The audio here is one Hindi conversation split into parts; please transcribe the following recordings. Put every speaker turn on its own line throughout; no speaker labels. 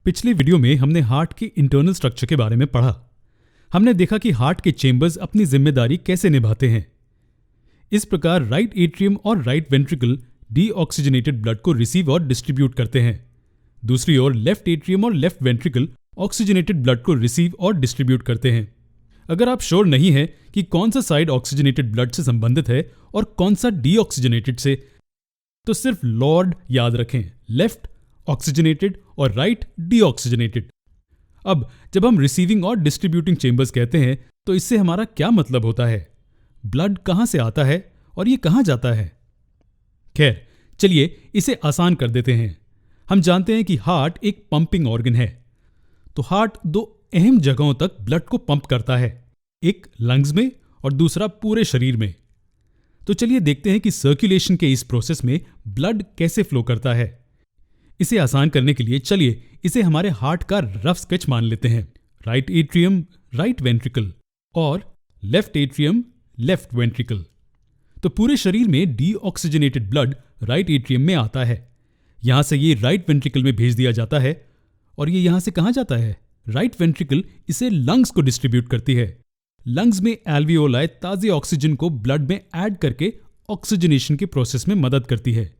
पिछले वीडियो में हमने हार्ट के इंटरनल स्ट्रक्चर के बारे में पढ़ा। हमने देखा कि हार्ट के चेंबर्स अपनी जिम्मेदारी कैसे निभाते हैं। इस प्रकार राइट एट्रियम और राइट वेंट्रिकल डीऑक्सीजनेटेड ब्लड को रिसीव और डिस्ट्रीब्यूट करते हैं। दूसरी ओर लेफ्ट एट्रियम और लेफ्ट वेंट्रिकल ऑक्सीजनेटेड ब्लड को रिसीव और डिस्ट्रीब्यूट करते हैं। अगर आप श्योर नहीं है कि कौन सा साइड ऑक्सीजनेटेड ब्लड से संबंधित है और कौन सा डीऑक्सीजनेटेड से, तो सिर्फ लॉर्ड याद रखें, लेफ्ट ऑक्सीजनेटेड और राइट डीऑक्सीजनेटेड। अब जब हम रिसीविंग और डिस्ट्रीब्यूटिंग चेंबर्स कहते हैं तो इससे हमारा क्या मतलब होता है? ब्लड कहां से आता है और ये कहां जाता है? खैर, चलिए इसे आसान कर देते हैं। हम जानते हैं कि हार्ट एक पंपिंग ऑर्गन है, तो हार्ट दो अहम जगहों तक ब्लड को पंप करता है, एक लंग्स में और दूसरा पूरे शरीर में। तो चलिए देखते हैं कि सर्कुलेशन के इस प्रोसेस में ब्लड कैसे फ्लो करता है। इसे आसान करने के लिए चलिए इसे हमारे हार्ट का रफ स्केच मान लेते हैं। राइट एट्रियम, राइट वेंट्रिकल और लेफ्ट एट्रियम, लेफ्ट वेंट्रिकल। तो पूरे शरीर में डीऑक्सीजनेटेड ब्लड राइट एट्रियम में आता है। यहां से ये राइट वेंट्रिकल में भेज दिया जाता है और ये यहां से कहां जाता है? राइट वेंट्रिकल इसे लंग्स को डिस्ट्रीब्यूट करती है। लंग्स में एल्वियोलाई ताजे ऑक्सीजन को ब्लड में ऐड करके ऑक्सीजनेशन के प्रोसेस में मदद करती है।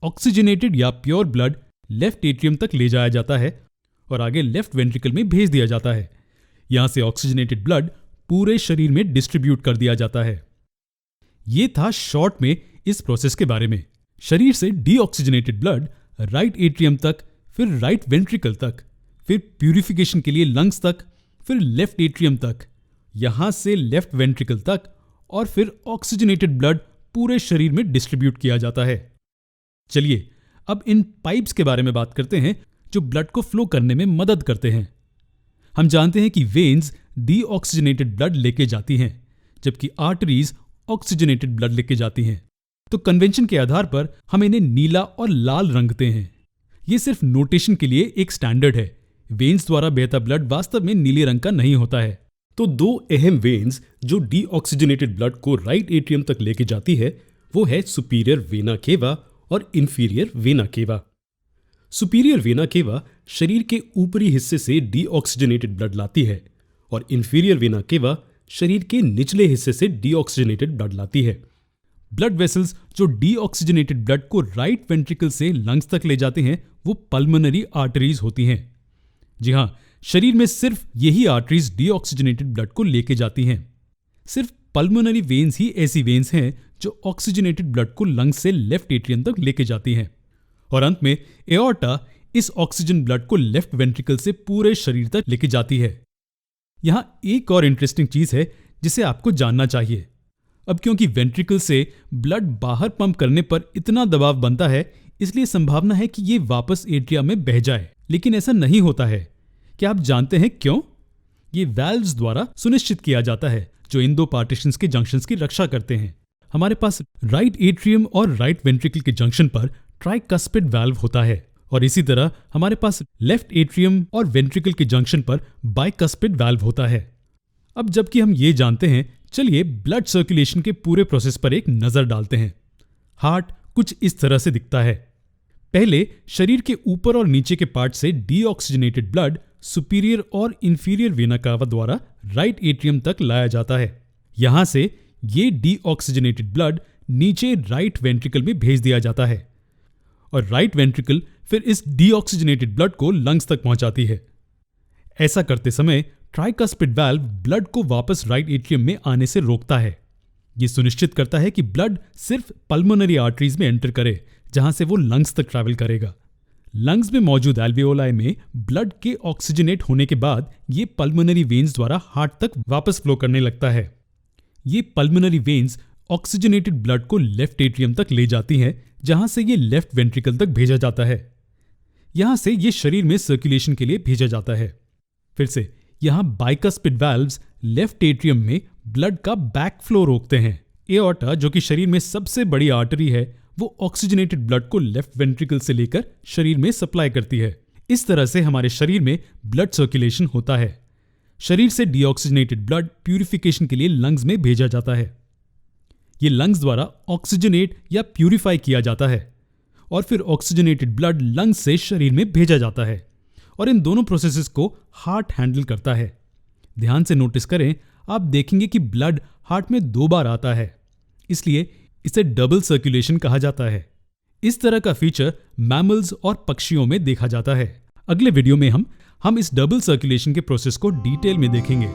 ऑक्सीजनेटेड या प्योर ब्लड लेफ्ट एट्रियम तक ले जाया जाता है और आगे लेफ्ट वेंट्रिकल में भेज दिया जाता है। यहां से ऑक्सीजनेटेड ब्लड पूरे शरीर में डिस्ट्रीब्यूट कर दिया जाता है। यह था शॉर्ट में इस प्रोसेस के बारे में। शरीर से डीऑक्सीजनेटेड ब्लड राइट एट्रियम तक, फिर राइट वेंट्रिकल तक, फिर प्यूरिफिकेशन के लिए लंग्स तक, फिर लेफ्ट एट्रियम तक, यहां से लेफ्ट वेंट्रिकल तक और फिर ऑक्सीजनेटेड ब्लड पूरे शरीर में डिस्ट्रीब्यूट किया जाता है। चलिए अब इन पाइप्स के बारे में बात करते हैं जो ब्लड को फ्लो करने में मदद करते हैं। हम जानते हैं कि वेन्स डीऑक्सीजनेटेड ब्लड लेके जाती हैं, जबकि आर्टरीज ऑक्सीजनेटेड ब्लड लेके जाती हैं। तो कन्वेंशन के आधार पर हम इन्हें नीला और लाल रंगते हैं। यह सिर्फ नोटेशन के लिए एक स्टैंडर्ड है। वेन्स द्वारा बहता ब्लड वास्तव में नीले रंग का नहीं होता है। तो दो अहम वेन्स जो डीऑक्सीजनेटेड ब्लड को राइट एट्रियम तक लेके जाती है वो है सुपीरियर वेना केवा और inferior vena cava. Superior vena cava शरीर के ऊपरी हिस्से से डीऑक्सीजनेटेड ब्लड लाती है और इंफीरियर वेना केवा शरीर के निचले हिस्से से डीऑक्सीजनेटेड ब्लड लाती है। ब्लड वेसल्स जो डीऑक्सीजनेटेड ब्लड को राइट वेंट्रिकल से लंग्स तक ले जाते हैं वो पल्मोनरी आर्टरीज होती हैं। जी हां, शरीर में सिर्फ यही आर्टरीज डीऑक्सीजनेटेड ब्लड को लेके जाती हैं। सिर्फ पल्मोनरी वेन्स ही ऐसी वेन्स हैं जो ऑक्सीजनेटेड ब्लड को लंग्स से लेफ्ट एट्रियम तक लेके जाती हैं। और अंत में एओर्टा इस ऑक्सीजन ब्लड को लेफ्ट वेंट्रिकल से पूरे शरीर तक लेके जाती है। यहां एक और इंटरेस्टिंग चीज है जिसे आपको जानना चाहिए। अब क्योंकि वेंट्रिकल से ब्लड बाहर पंप करने पर इतना दबाव बनता है, इसलिए संभावना है कि ये वापस एट्रिया में बह जाए, लेकिन ऐसा नहीं होता है। क्या आप जानते हैं क्यों? ये वाल्व्स द्वारा सुनिश्चित किया जाता है जो इन दो पार्टीशंस के जंक्शंस की रक्षा करते हैं। हमारे पास राइट एट्रियम और राइट वेंट्रिकल के जंक्शन पर ट्राइकस्पिड वाल्व होता है और इसी तरह हमारे पास लेफ्ट एट्रियम और वेंट्रिकल के जंक्शन पर बाइकस्पिड वाल्व होता है। अब जबकि हम ये जानते हैं, चलिए ब्लड सर्कुलेशन के पूरे प्रोसेस पर एक नजर डालते हैं। हार्ट कुछ इस तरह से दिखता है। पहले शरीर के ऊपर और नीचे के पार्ट से डीऑक्सीजनेटेड ब्लड सुपीरियर और इंफीरियर वेना कावा द्वारा राइट एट्रियम तक लाया जाता है। यहां से ये डीऑक्सीजनेटेड ब्लड नीचे राइट वेंट्रिकल में भेज दिया जाता है और राइट वेंट्रिकल फिर इस डीऑक्सीजनेटेड ब्लड को लंग्स तक पहुंचाती है। ऐसा करते समय ट्राइकस्पिड वाल्व ब्लड को वापस राइट एट्रियम में आने से रोकता है। यह सुनिश्चित करता है कि ब्लड सिर्फ पल्मोनरी आर्टरीज में एंटर करे, जहां से वो लंग्स तक ट्रैवल करेगा। लंग्स में मौजूद एल्वियोलाई में ब्लड के ऑक्सीजनेट होने के बाद ये पल्मोनरी वेन्स द्वारा हार्ट तक वापस फ्लो करने लगता है। ये पल्मोनरी वेन्स ऑक्सीजनेटेड ब्लड को लेफ्ट एट्रियम तक ले जाती हैं, जहां से ये लेफ्ट वेंट्रिकल तक भेजा जाता है। यहां से ये शरीर में सर्कुलेशन के लिए भेजा जाता है। फिर से यहां बाइकस्पिड वाल्व्स लेफ्ट एट्रियम में ब्लड का बैक फ्लो रोकते हैं। एओर्टा, जो कि शरीर में सबसे बड़ी आर्टरी है, वो ऑक्सीजनेटेड ब्लड को लेफ्ट वेंट्रिकल से लेकर शरीर में सप्लाई करती है। इस तरह से हमारे शरीर में ब्लड सर्कुलेशन होता है। शरीर से डीऑक्सीजनेटेड ब्लड प्यूरिफिकेशन के लिए लंग्स में भेजा जाता है। ये लंग्स द्वारा ऑक्सीजनेट या प्यूरिफाई किया जाता है और फिर ऑक्सीजनेटेड ब्लड लंग्स से शरीर में भेजा जाता है और इन दोनों प्रोसेसेस को हार्ट हैंडल करता है। ध्यान से नोटिस करें, आप देखेंगे कि ब्लड हार्ट में 2 बार आता है, इसलिए इसे डबल सर्कुलेशन कहा जाता है। इस तरह का फीचर मैमल्स और पक्षियों में देखा जाता है। अगले वीडियो में हम इस डबल सर्कुलेशन के प्रोसेस को डिटेल में देखेंगे।